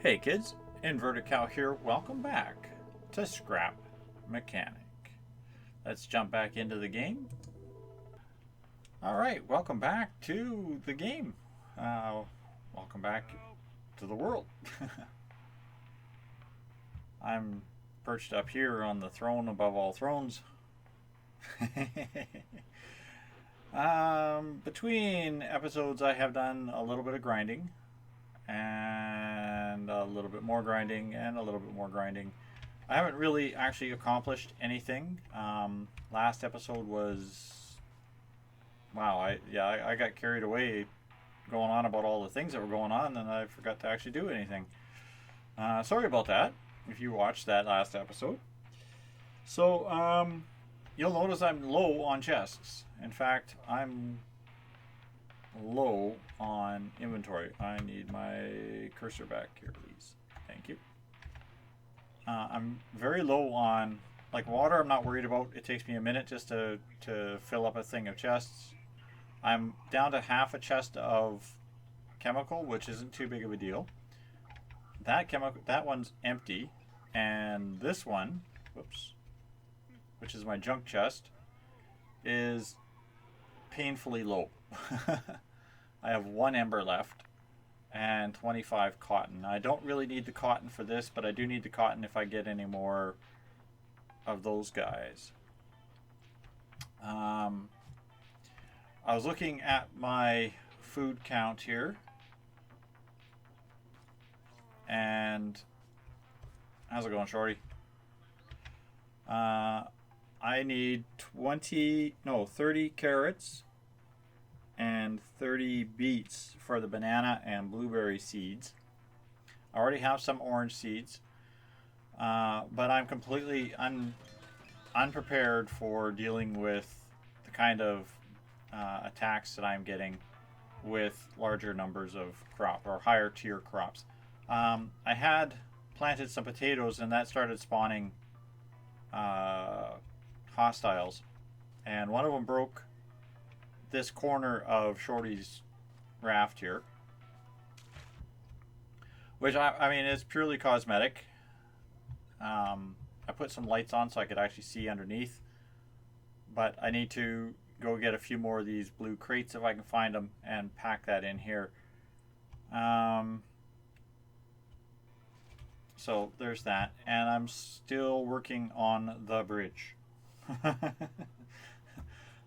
Hey kids, Inverted Cow here. Welcome back to Scrap Mechanic. Let's jump back into the game. Alright, welcome back to the game. Welcome back to the world. I'm perched up here on the throne above all thrones. Between episodes I have done a little bit of grinding and a little bit more grinding and a little bit more grinding. I haven't really actually accomplished anything. Last episode was, wow, I got carried away going on about all the things that were going on, and I forgot to actually do anything. Sorry about that if you watched that last episode. So you'll notice I'm low on chests. In fact, I'm low on inventory. I need my cursor back here, please. Thank you. I'm very low on, like, water. I'm not worried about. It takes me a minute just to fill up a thing of chests. I'm down to half a chest of chemical, which isn't too big of a deal. That one's empty, and this one, whoops, which is my junk chest, is painfully low. I have 1 ember left and 25 cotton. I don't really need the cotton for this, but I do need the cotton if I get any more of those guys. I was looking at my food count here, and how's it going, Shorty? I need 30 carrots and 30 beets for the banana and blueberry seeds. I already have some orange seeds, but I'm completely unprepared for dealing with the kind of attacks that I'm getting with larger numbers of crop or higher tier crops. I had planted some potatoes, and that started spawning hostiles, and one of them broke this corner of Shorty's raft here, which I mean is purely cosmetic. I put some lights on so I could actually see underneath, but I need to go get a few more of these blue crates if I can find them and pack that in here. So there's that, and I'm still working on the bridge.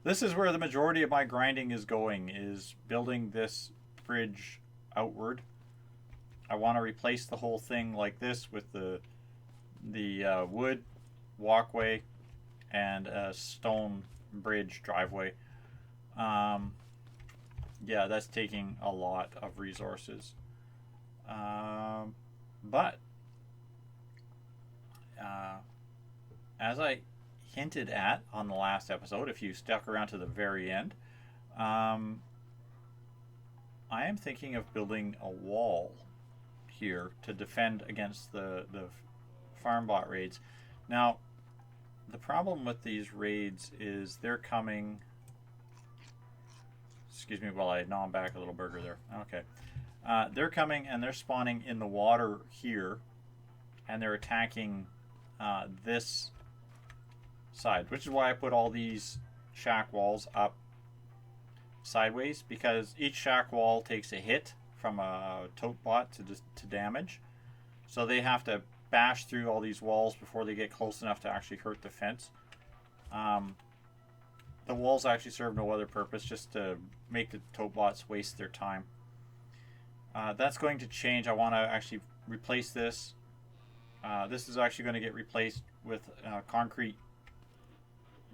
This is where the majority of my grinding is going, is building this bridge outward. I want to replace the whole thing like this with the wood walkway and a stone bridge driveway. Yeah, that's taking a lot of resources. But as I hinted at on the last episode, if you stuck around to the very end, I am thinking of building a wall here to defend against the farm bot raids. Now, the problem with these raids is they're coming. Excuse me while I gnaw back a little burger there. Okay. They're coming and they're spawning in the water here, and they're attacking this side, which is why I put all these shack walls up sideways, because each shack wall takes a hit from a tote bot to damage, so they have to bash through all these walls before they get close enough to actually hurt the fence. The walls actually serve no other purpose, just to make the tote bots waste their time. That's going to change. I want to actually replace this. This is actually going to get replaced with concrete,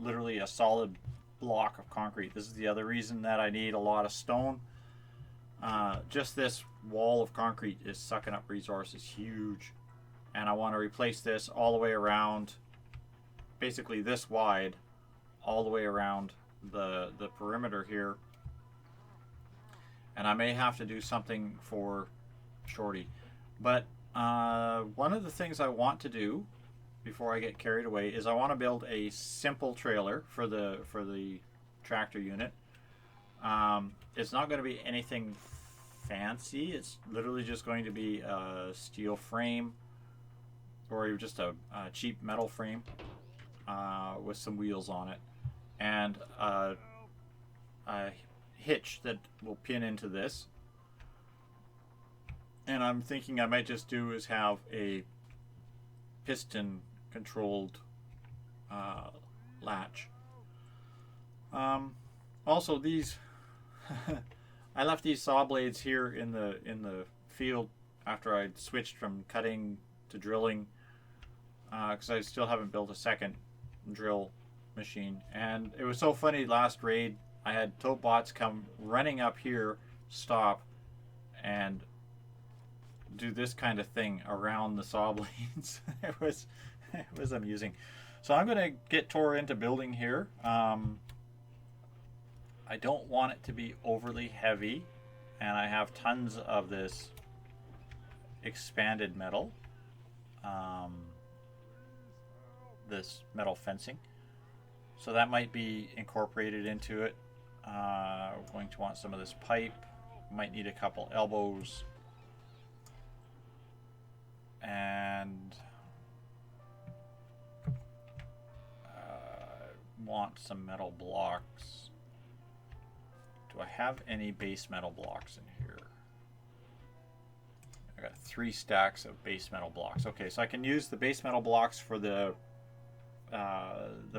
literally a solid block of concrete. This is the other reason that I need a lot of stone. Just this wall of concrete is sucking up resources huge, and I want to replace this all the way around, basically this wide, all the way around the perimeter here. And I may have to do something for Shorty, but one of the things I want to do before I get carried away is I want to build a simple trailer for the tractor unit. It's not going to be anything fancy. It's literally just going to be a steel frame, or just a cheap metal frame with some wheels on it, and a hitch that will pin into this. And I'm thinking I might just do is have a piston controlled latch. Also, these I left these saw blades here in the field after I switched from cutting to drilling, because I still haven't built a second drill machine. And it was so funny, last raid I had tote bots come running up here, stop, and do this kind of thing around the saw blades. it was amusing. So I'm going to get tore into building here. I don't want it to be overly heavy, and I have tons of this expanded metal, this metal fencing, so that might be incorporated into it. We're going to want some of this pipe, might need a couple elbows, and want some metal blocks. Do I have any base metal blocks in here? I got 3 stacks of base metal blocks. Okay, so I can use the base metal blocks for the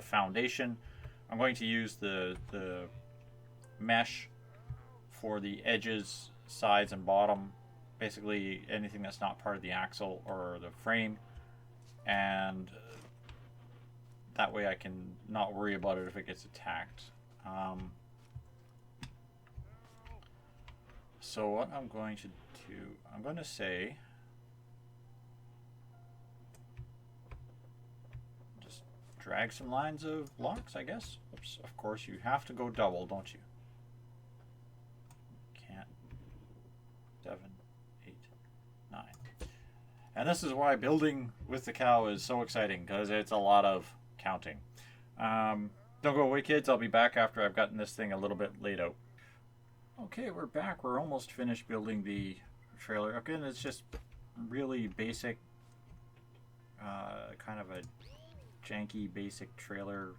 foundation. I'm going to use the mesh for the edges, sides, and bottom. Basically anything that's not part of the axle or the frame, and that way I can not worry about it if it gets attacked. So what I'm going to do, I'm going to say, just drag some lines of blocks, I guess. Oops, of course you have to go double, don't you? Can't. 7, 8, 9. And this is why building with the cow is so exciting, because it's a lot of counting. Don't go away, kids. I'll be back after I've gotten this thing a little bit laid out. Okay, we're back. We're almost finished building the trailer. Again, it's just really basic, kind of a janky basic trailer.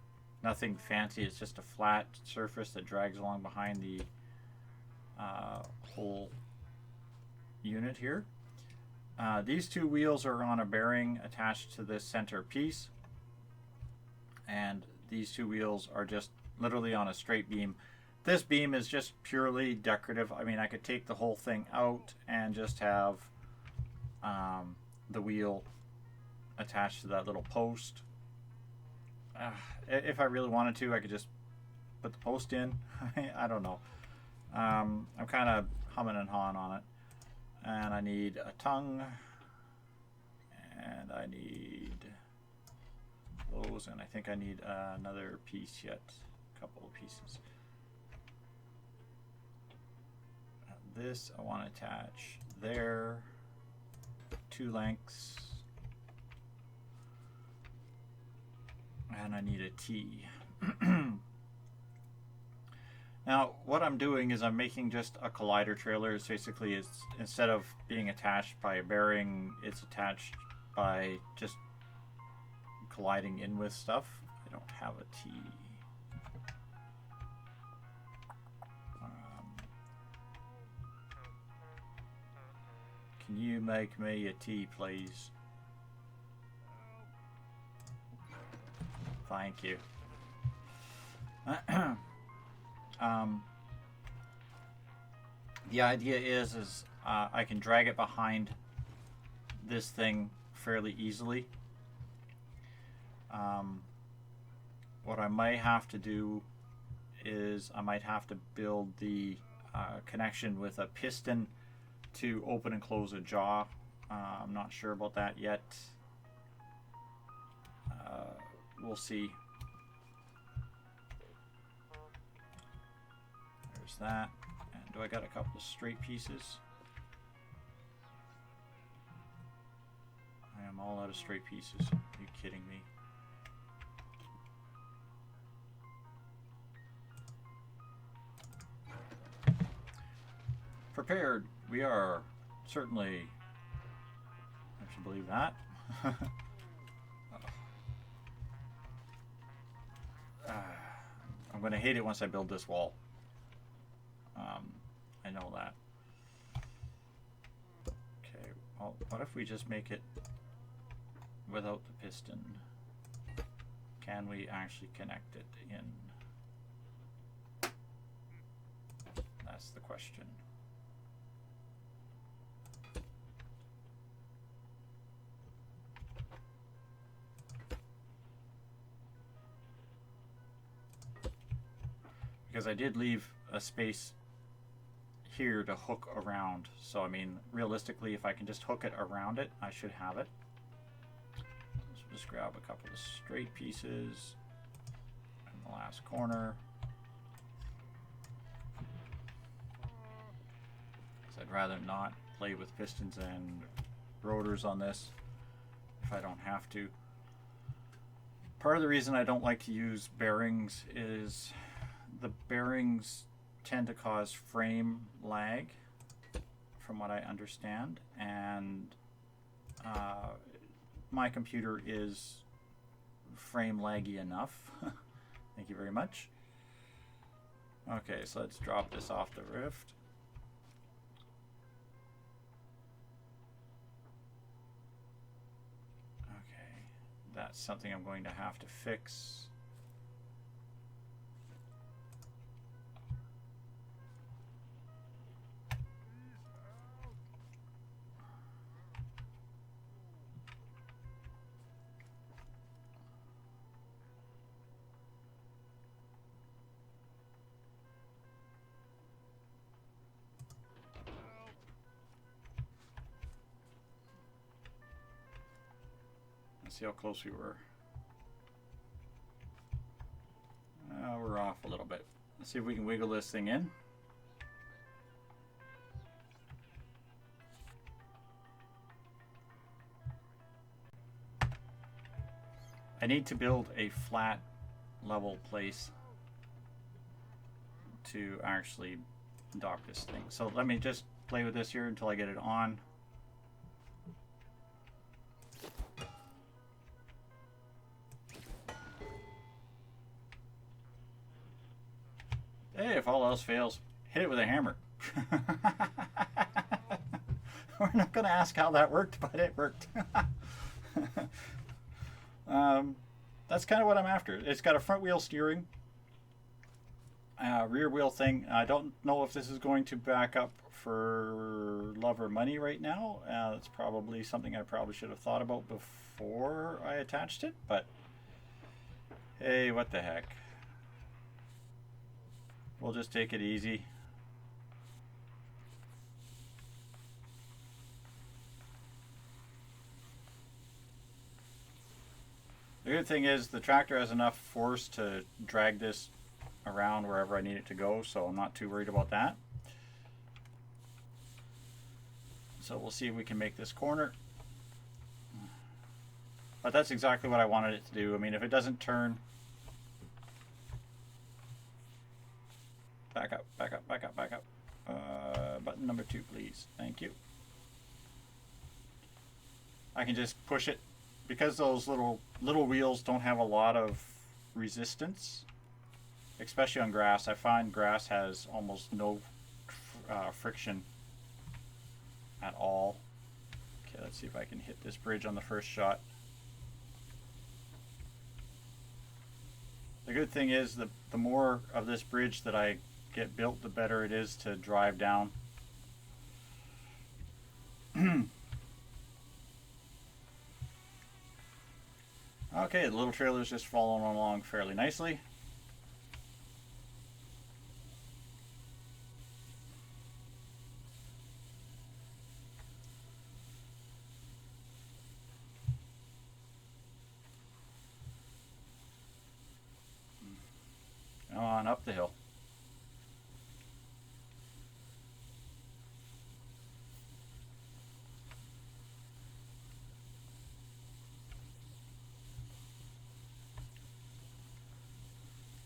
Nothing fancy. It's just a flat surface that drags along behind the whole unit here. These 2 wheels are on a bearing attached to this center piece, and these 2 wheels are just literally on a straight beam. This beam is just purely decorative. I mean, I could take the whole thing out and just have the wheel attached to that little post. If I really wanted to, I could just put the post in. I don't know. I'm kind of humming and hawing on it. And I need a tongue, and I need those, and I think I need another piece yet, a couple of pieces. This I want to attach there, 2 lengths, and I need a T. Now what I'm doing is I'm making just a collider trailer. It's basically, it's instead of being attached by a bearing, it's attached by just colliding in with stuff. I don't have a T. Can you make me a T, please? Thank you. The idea is I can drag it behind this thing fairly easily. What I might have to do is I might have to build the connection with a piston to open and close a jaw. I'm not sure about that yet. We'll see. There's that. And do I got a couple of straight pieces? I am all out of straight pieces. Are you kidding me? Prepared. We are certainly, I should believe that. I'm going to hate it once I build this wall. I know that. Okay, well, what if we just make it without the piston? Can we actually connect it in? That's the question. Because I did leave a space here to hook around. So, I mean, realistically, if I can just hook it around it, I should have it. So just grab a couple of straight pieces in the last corner. So I'd rather not play with pistons and rotors on this if I don't have to. Part of the reason I don't like to use bearings is the bearings tend to cause frame lag, from what I understand, and my computer is frame laggy enough. Thank you very much. Okay, so let's drop this off the rift. Okay, that's something I'm going to have to fix. See how close we were. We're off a little bit. Let's see if we can wiggle this thing in. I need to build a flat level place to actually dock this thing. So let me just play with this here until I get it on. Hey, if all else fails, hit it with a hammer. We're not going to ask how that worked, but it worked. That's kind of what I'm after. It's got a front wheel steering, rear wheel thing. I don't know if this is going to back up for love or money right now. It's probably something I probably should have thought about before I attached it, but hey, what the heck. We'll just take it easy. The good thing is the tractor has enough force to drag this around wherever I need it to go, so I'm not too worried about that. So we'll see if we can make this corner. But that's exactly what I wanted it to do. I mean, if it doesn't turn... Back up, back up, back up, back up. Button number 2, please. Thank you. I can just push it. Because those little wheels don't have a lot of resistance, especially on grass. I find grass has almost no friction at all. Okay, let's see if I can hit this bridge on the first shot. The good thing is the more of this bridge that I get built, the better it is to drive down. Okay, the little trailer's just following along fairly nicely. On up the hill.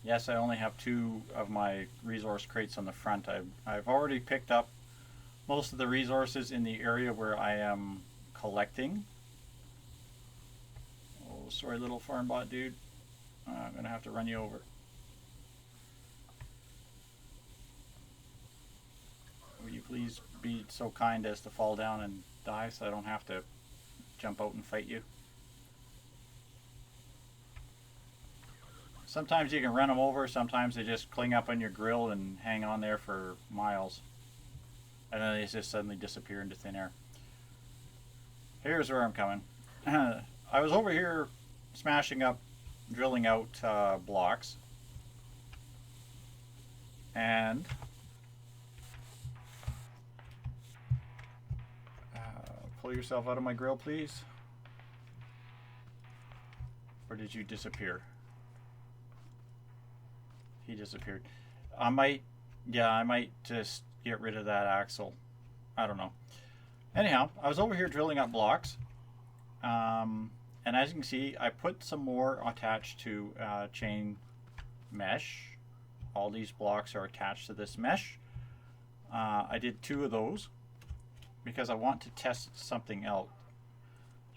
Yes, I only have 2 of my resource crates on the front. I've already picked up most of the resources in the area where I am collecting. Oh, sorry, little farm bot dude. I'm gonna have to run you over. Will you please be so kind as to fall down and die so I don't have to jump out and fight you? Sometimes you can run them over, sometimes they just cling up on your grill and hang on there for miles. And then they just suddenly disappear into thin air. Here's where I'm coming. I was over here smashing up, drilling out blocks. And pull yourself out of my grill, please. Or did you disappear? He disappeared. I might just get rid of that axle. I don't know. Anyhow, I was over here drilling up blocks. And as you can see, I put some more attached to chain mesh. All these blocks are attached to this mesh. I did 2 of those because I want to test something out.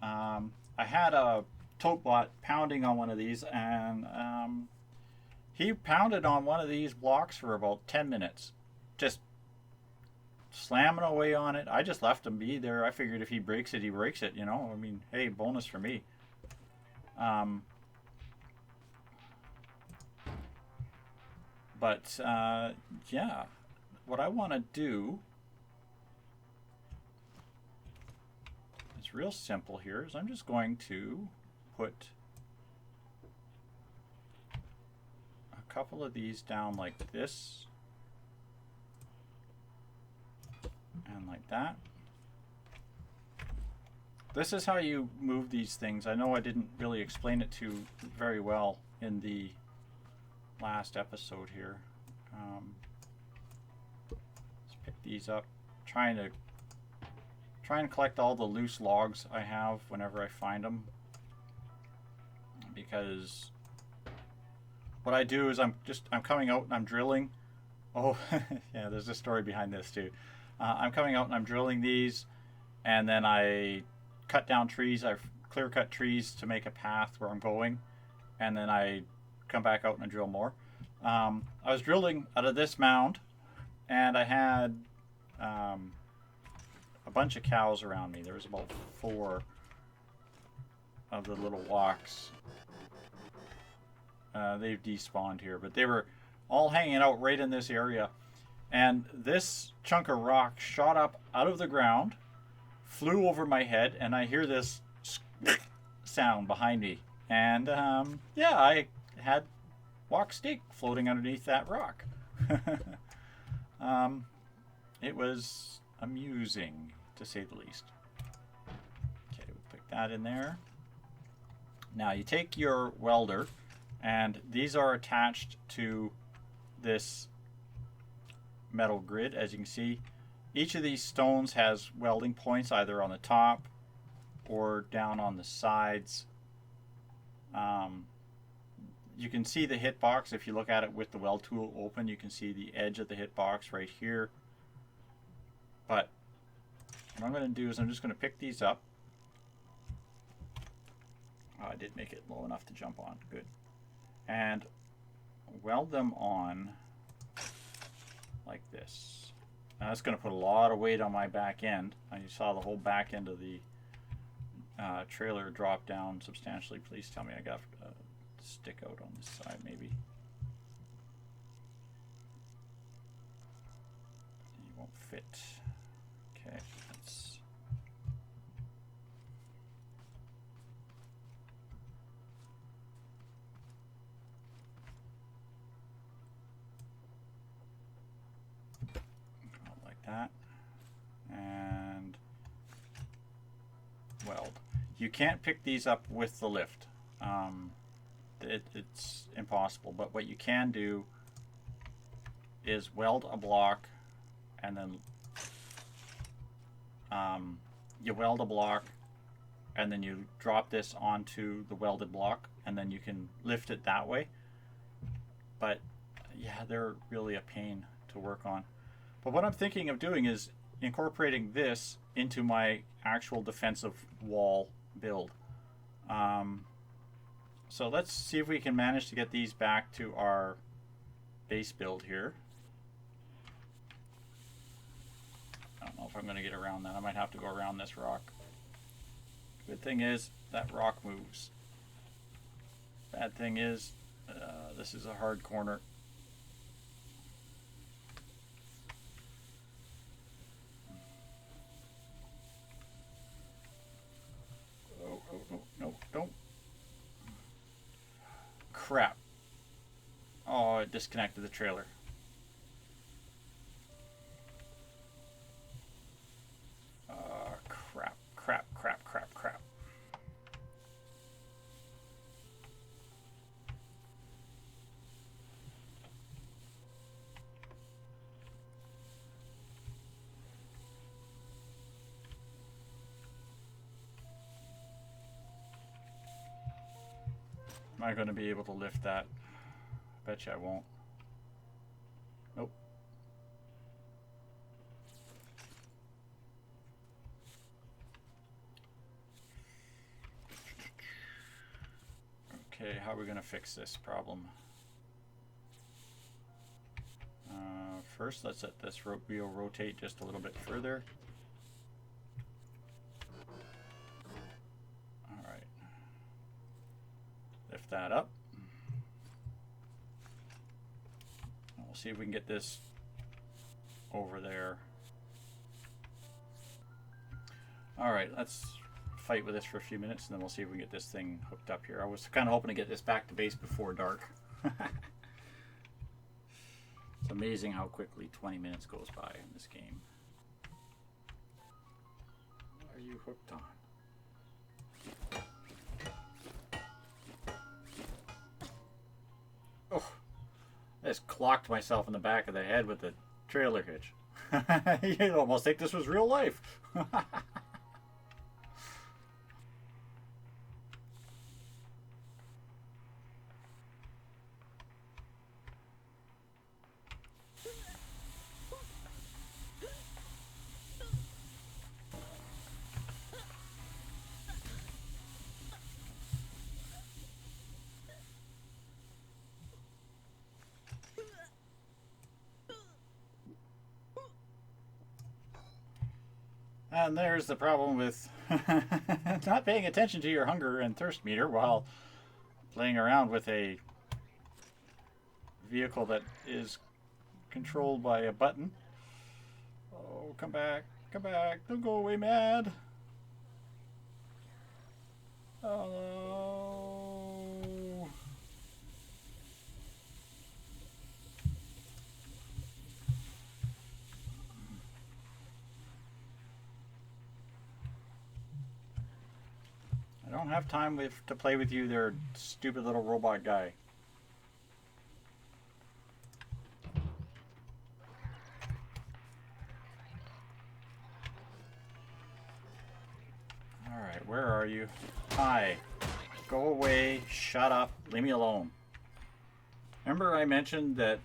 I had a tote bot pounding on one of these, and he pounded on one of these blocks for about 10 minutes. Just slamming away on it. I just left him be there. I figured if he breaks it, he breaks it, you know. I mean, hey, bonus for me. Yeah, what I want to do, it's real simple here, is I'm just going to put a couple of these down like this and like that. This is how you move these things. I know I didn't really explain it to you very well in the last episode here. Let's pick these up. Try and collect all the loose logs I have whenever I find them, because what I do is I'm coming out and I'm drilling. Oh, yeah, there's a story behind this too. I'm coming out and I'm drilling these, and then I cut down trees. I clear cut trees to make a path where I'm going, and then I come back out and I drill more. I was drilling out of this mound, and I had a bunch of cows around me. There was about 4 of the little walks. They've despawned here, but they were all hanging out right in this area. And this chunk of rock shot up out of the ground, flew over my head, and I hear this sound behind me. And yeah, I had walk steak floating underneath that rock. It was amusing, to say the least. Okay, we'll pick that in there. Now you take your welder, and these are attached to this metal grid. As you can see, each of these stones has welding points either on the top or down on the sides. You can see the hitbox if you look at it with the weld tool open. You can see the edge of the hitbox right here. But what I'm going to do is I'm just going to pick these up. Oh, I did make it low enough to jump on. Good. And weld them on like this. Now that's going to put a lot of weight on my back end. You saw the whole back end of the trailer drop down substantially. Please tell me I got stick out on this side maybe. You won't fit. Okay, let's like that. And weld. You can't pick these up with the lift. It's impossible, but what you can do is weld a block, and then you weld a block, and then you drop this onto the welded block, and then you can lift it that way. But yeah, they're really a pain to work on. But what I'm thinking of doing is incorporating this into my actual defensive wall build. So let's see if we can manage to get these back to our base build here. I don't know if I'm going to get around that. I might have to go around this rock. Good thing is that rock moves. Bad thing is this is a hard corner. Oh, no, don't. Crap. Oh, it disconnected the trailer. Crap. Am I going to be able to lift that? Bet you I won't. Nope. Okay, how are we going to fix this problem? First, let's let this wheel rotate just a little bit further. Alright. Lift that up. We'll see if we can get this over there. Alright, let's fight with this for a few minutes and then we'll see if we can get this thing hooked up here. I was kind of hoping to get this back to base before dark. It's amazing how quickly 20 minutes goes by in this game. What are you hooked on? Oh, I just clocked myself in the back of the head with the trailer hitch. You'd almost think this was real life. And there's the problem with not paying attention to your hunger and thirst meter while playing around with a vehicle that is controlled by a button. Oh, come back, don't go away mad. Oh no. I don't have time to play with you there, stupid little robot guy. Alright, where are you? Hi. Go away, shut up, leave me alone. Remember I mentioned that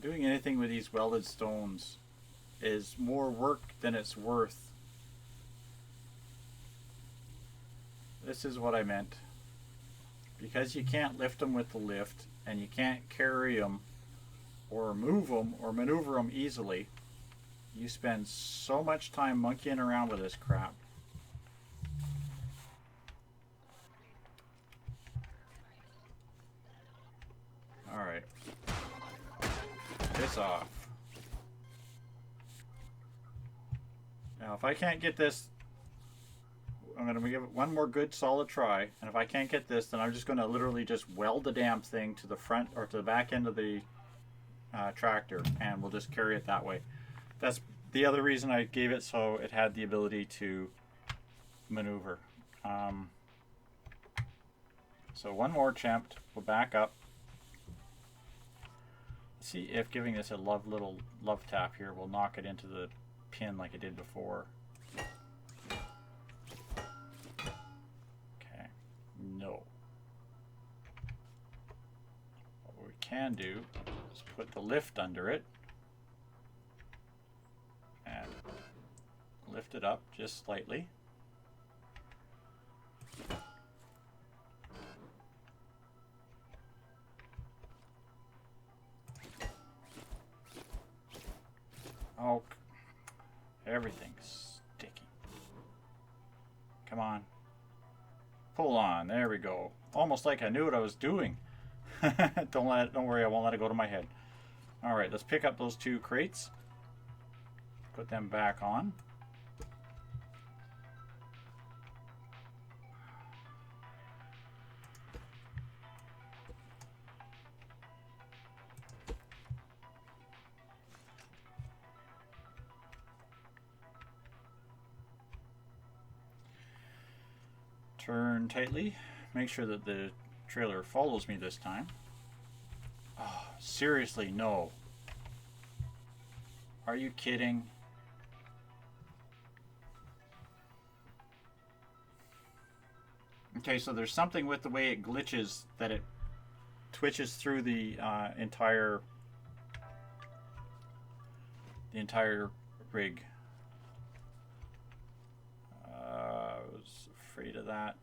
doing anything with these welded stones is more work than it's worth. This is what I meant. Because you can't lift them with the lift, and you can't carry them or move them or maneuver them easily, you spend so much time monkeying around with this crap. Alright. Piss off. Now if I can't get this, I'm going to give it one more good solid try, and if I can't get this, then I'm just going to literally just weld the damn thing to the front or to the back end of the tractor, and we'll just carry it that way. That's the other reason I gave it, so it had the ability to maneuver. So one more attempt, we'll back up. Let's see if giving this a little love tap here will knock it into the pin like it did before. No. What we can do is put the lift under it. lift it up just slightly. Oh, everything's sticky. Come on. Pull on. There we go. Almost like I knew what I was doing. Don't worry, I won't let it go to my head. All right, let's pick up those 2 crates. Put them back on. Turn tightly. Make sure that the trailer follows me this time. Oh, seriously, no. Are you kidding? Okay, so there's something with the way it glitches that it twitches through the entire rig. I was afraid of that.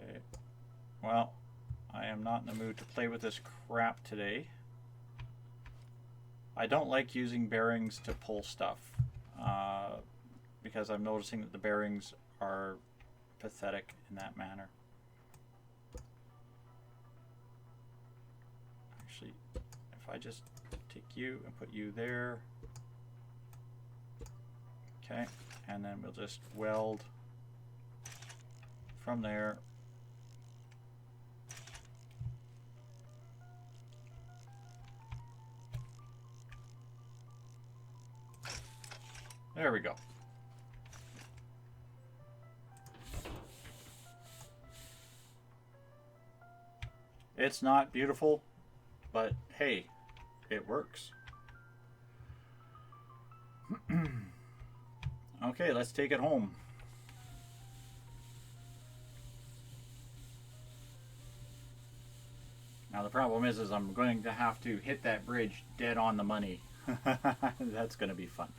Okay. Well, I am not in the mood to play with this crap today. I don't like using bearings to pull stuff because I'm noticing that the bearings are pathetic in that manner. Actually, if I just take you and put you there, okay, and then we'll just weld from there. There we go. It's not beautiful, but hey, it works. Okay, let's take it home. Now the problem is I'm going to have to hit that bridge dead on the money. That's going to be fun.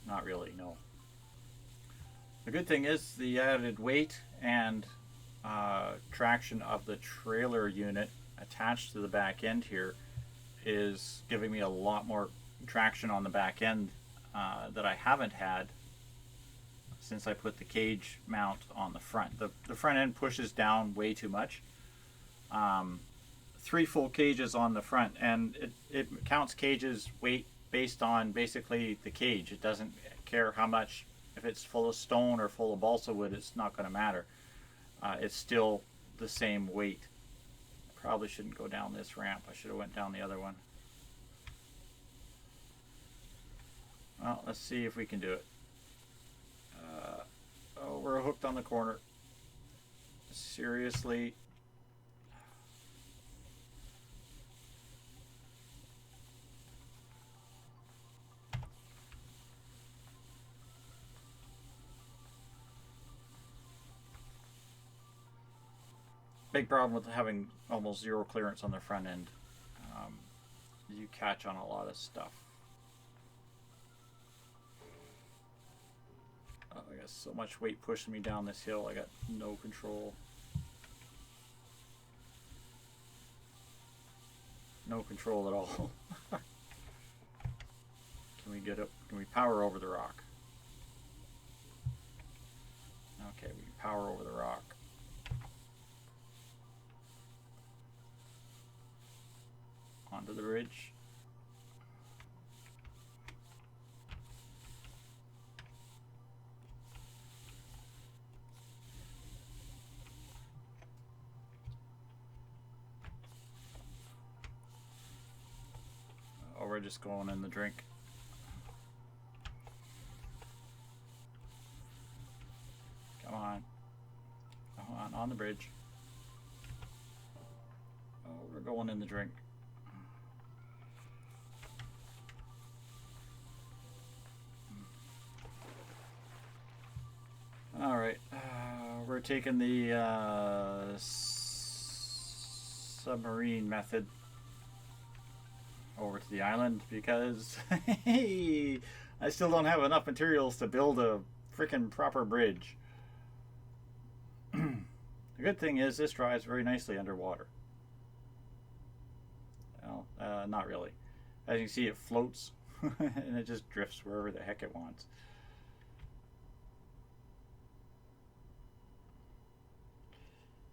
Not really, no. The good thing is the added weight and traction of the trailer unit attached to the back end here is giving me a lot more traction on the back end that I haven't had since I put the cage mount on the front. The front end pushes down way too much. 3 full cages on the front, and it counts cages weight based on basically the cage. It doesn't care how much, if it's full of stone or full of balsa wood, it's not going to matter. It's still the same weight. Probably shouldn't go down this ramp. I should have went down the other one. Well, let's see if we can do it. Oh, we're hooked on the corner. Seriously. Big problem with having almost zero clearance on the front end. You catch on a lot of stuff. Oh, I got so much weight pushing me down this hill. I got no control. No control at all. Can we get up? Can we power over the rock? Okay, we can power over the rock. Onto the ridge. Oh, we're just going in the drink. Come on. Come on the bridge. Oh, we're going in the drink. Alright, we're we're taking the submarine method over to the island because hey, I still don't have enough materials to build a freaking proper bridge. The good thing is this drives very nicely underwater. Well, not really. As you can see, it floats and it just drifts wherever the heck it wants.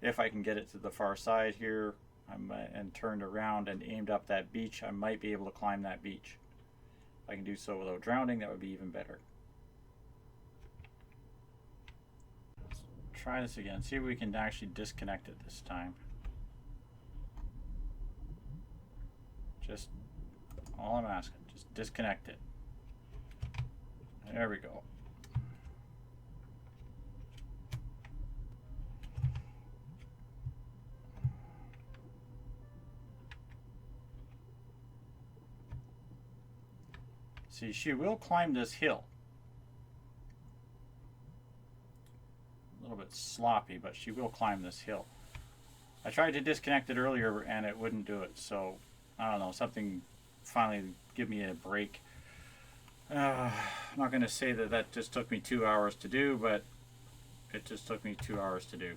If I can get it to the far side here and turned around and aimed up that beach, I might be able to climb that beach. If I can do so without drowning, that would be even better. Let's try this again. See if we can actually disconnect it this time. Just all I'm asking, just disconnect it. There we go. See, she will climb this hill. A little bit sloppy, but she will climb this hill. I tried to disconnect it earlier and it wouldn't do it, so I don't know, something finally give me a break. I'm not going to say that that just took me 2 hours to do, but it just took me 2 hours to do.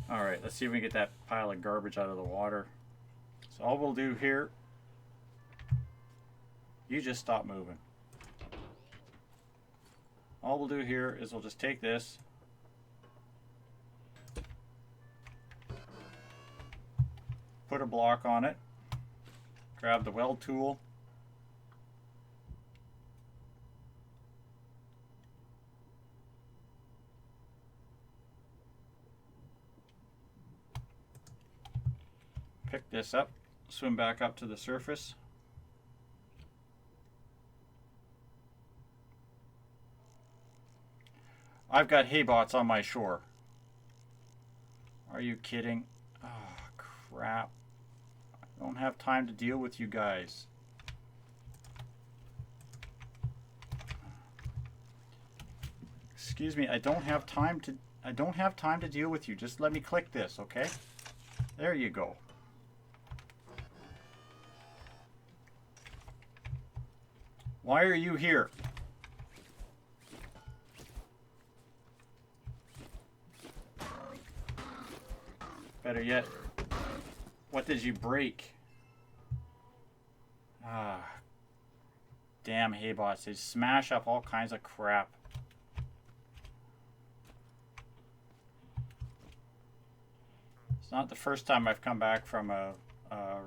Alright, let's see if we can get that pile of garbage out of the water. So all we'll do here, you just stop moving. All we'll do here is we'll just take this, put a block on it, grab the weld tool, pick this up, swim back up to the surface. I've got hay bots on my shore. Are you kidding? Oh, crap. I don't have time to deal with you guys. Excuse me, I don't have time to deal with you. Just let me click this, okay? There you go. Why are you here? Better yet, what did you break? Ah, damn hay bots. They smash up all kinds of crap. It's not the first time I've come back from a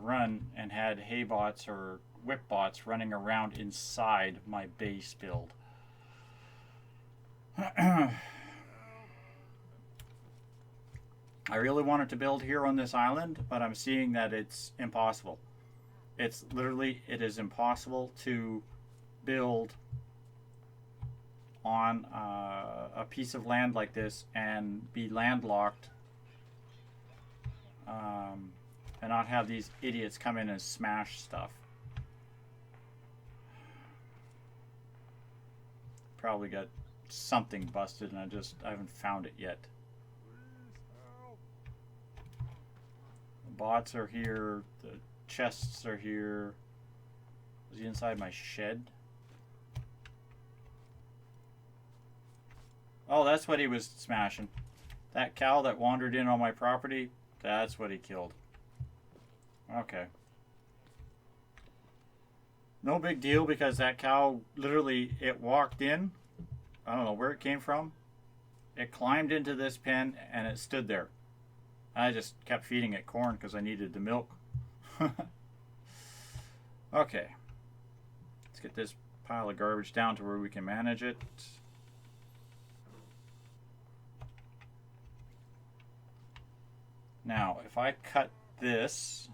run and had hay bots or whip bots running around inside my base build. I really wanted to build here on this island, but I'm seeing that it's impossible. It's literally, it is impossible to build on a piece of land like this and be landlocked and not have these idiots come in and smash stuff. Probably got something busted and I haven't found it yet. Bots are here, the chests are here. Was he inside my shed? Oh, that's what he was smashing. That cow that wandered in on my property, that's what he killed. Okay. No big deal because that cow literally, it walked in. I don't know where it came from. It climbed into this pen and it stood there. I just kept feeding it corn because I needed the milk. Okay. Let's get this pile of garbage down to where we can manage it. Now, if I cut this,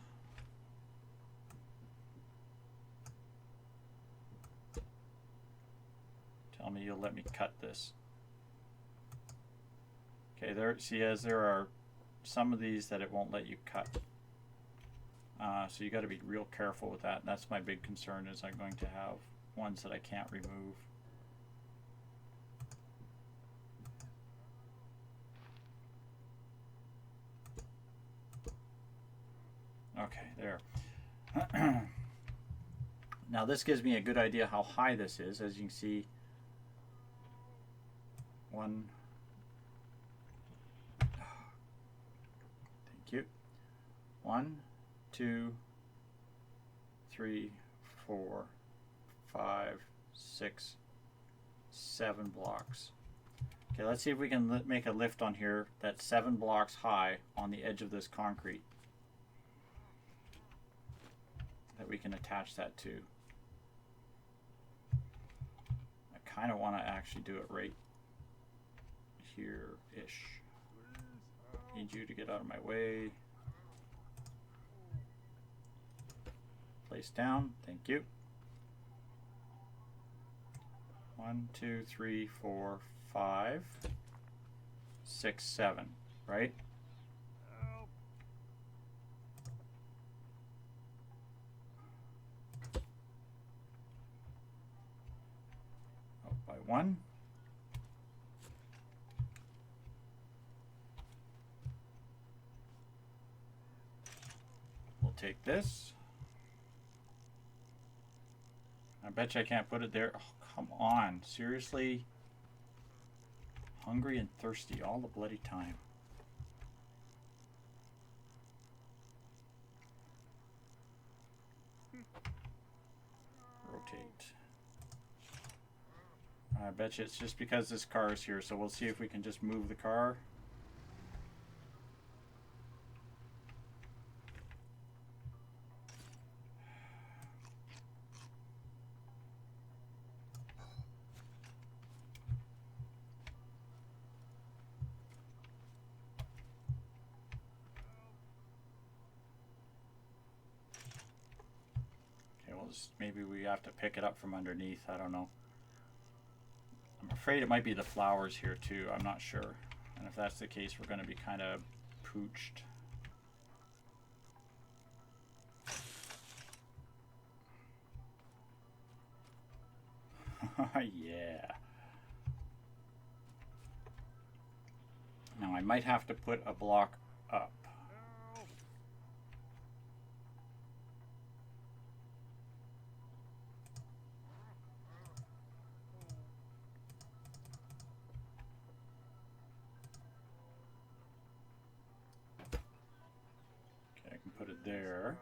tell me you'll let me cut this. Okay, there, see, as there are some of these that it won't let you cut. So you got to be real careful with that. That's my big concern, is I'm going to have ones that I can't remove. Okay, there. Now this gives me a good idea how high this is. As you can see, thank you. 1, 2, 3, 4, 5, 6, 7 blocks. Okay, let's see if we can make a lift on here that's 7 blocks high on the edge of this concrete that we can attach that to. I kind of want to actually do it right here-ish. Need you to get out of my way. Place down, thank you. 1, 2, 3, 4, 5, 6, 7, right? Up by 1. We'll take this. I bet you I can't put it there. Oh, come on, seriously? Hungry and thirsty all the bloody time. Rotate. I bet you it's just because this car is here, so we'll see if we can just move the car. Maybe we have to pick it up from underneath. I don't know. I'm afraid it might be the flowers here too. I'm not sure. And if that's the case, we're going to be kind of pooched. Yeah. Now I might have to put a block up. Put it there.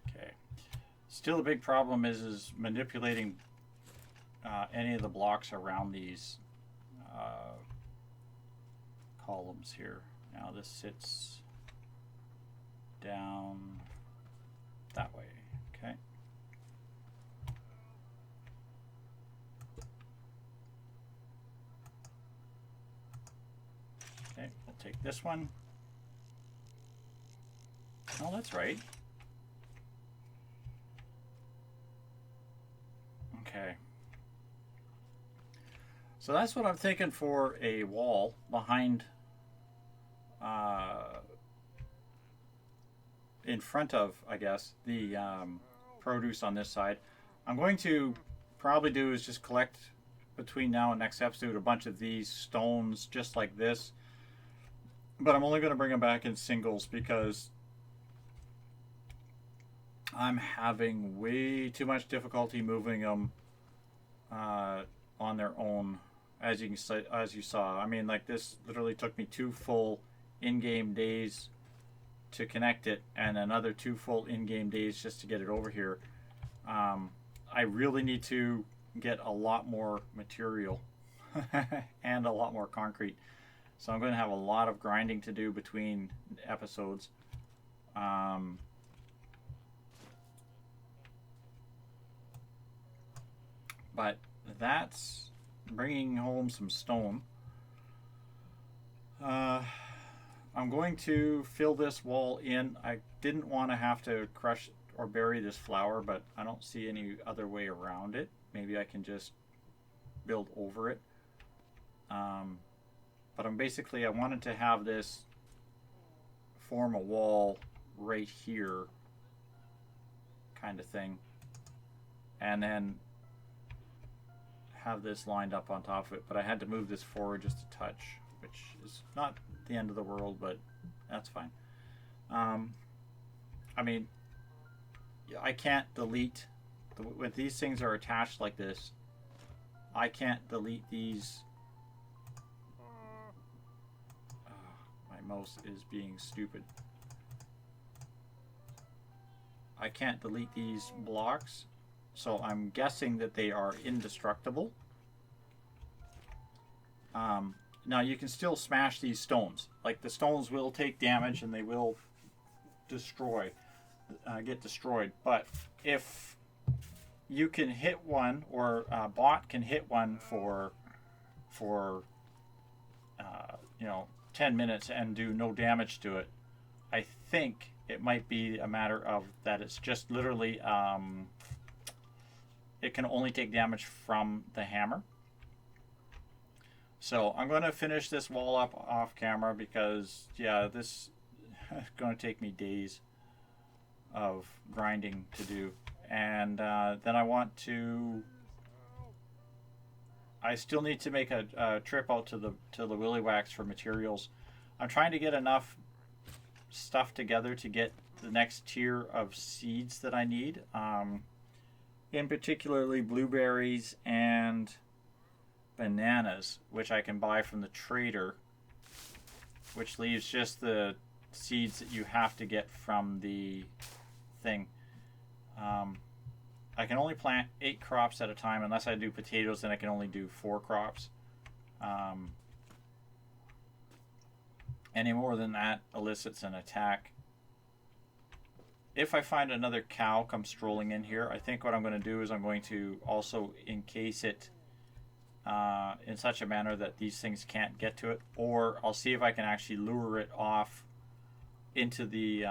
Okay. Still, a big problem is manipulating any of the blocks around these columns here. Now this sits down that way. Okay. Okay, we'll take this one. Oh, that's right. Okay. So that's what I'm thinking for a wall behind, in front of, I guess, the produce on this side. I'm going to probably do is just collect between now and next episode a bunch of these stones just like this. But I'm only going to bring them back in singles because I'm having way too much difficulty moving them on their own. As you saw, I mean, like, this literally took me 2 full in-game days to connect it, and another 2 full in-game days just to get it over here. I really need to get a lot more material and a lot more concrete. So I'm going to have a lot of grinding to do between episodes. But that's bringing home some stone. I'm going to fill this wall in. I didn't want to have to crush or bury this flower, but I don't see any other way around it. Maybe I can just build over it. But I wanted to have this form a wall right here, kind of thing, and then have this lined up on top of it. But I had to move this forward just a touch, which is not the end of the world, but that's fine. I mean, I can't delete when these things are attached like this. I can't delete these. My mouse is being stupid. I can't delete these blocks, so I'm guessing that they are indestructible. Now you can still smash these stones. Like, the stones will take damage and they will get destroyed. But if you can hit one, or a bot can hit one for 10 minutes and do no damage to it, I think it might be a matter of that it's just literally it can only take damage from the hammer. So I'm going to finish this wall up off camera because, yeah, this is going to take me days of grinding to do. And then I still need to make a trip out to the Willy Wax for materials. I'm trying to get enough stuff together to get the next tier of seeds that I need. In particularly blueberries and bananas, which I can buy from the trader, which leaves just the seeds that you have to get from the thing. I can only plant 8 crops at a time. Unless I do potatoes, then I can only do 4 crops. Any more than that elicits an attack. If I find another cow come strolling in here, I think what I'm going to do is I'm going to also encase it in such a manner that these things can't get to it, or I'll see if I can actually lure it off into the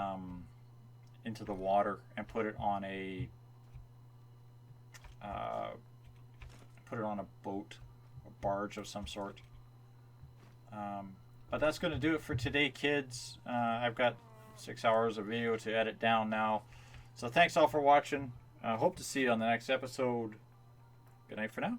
water and put it on a boat, a barge of some sort. But that's going to do it for today, kids. I've got 6 hours of video to edit down now. So thanks all for watching. Hope to see you on the next episode. Good night for now.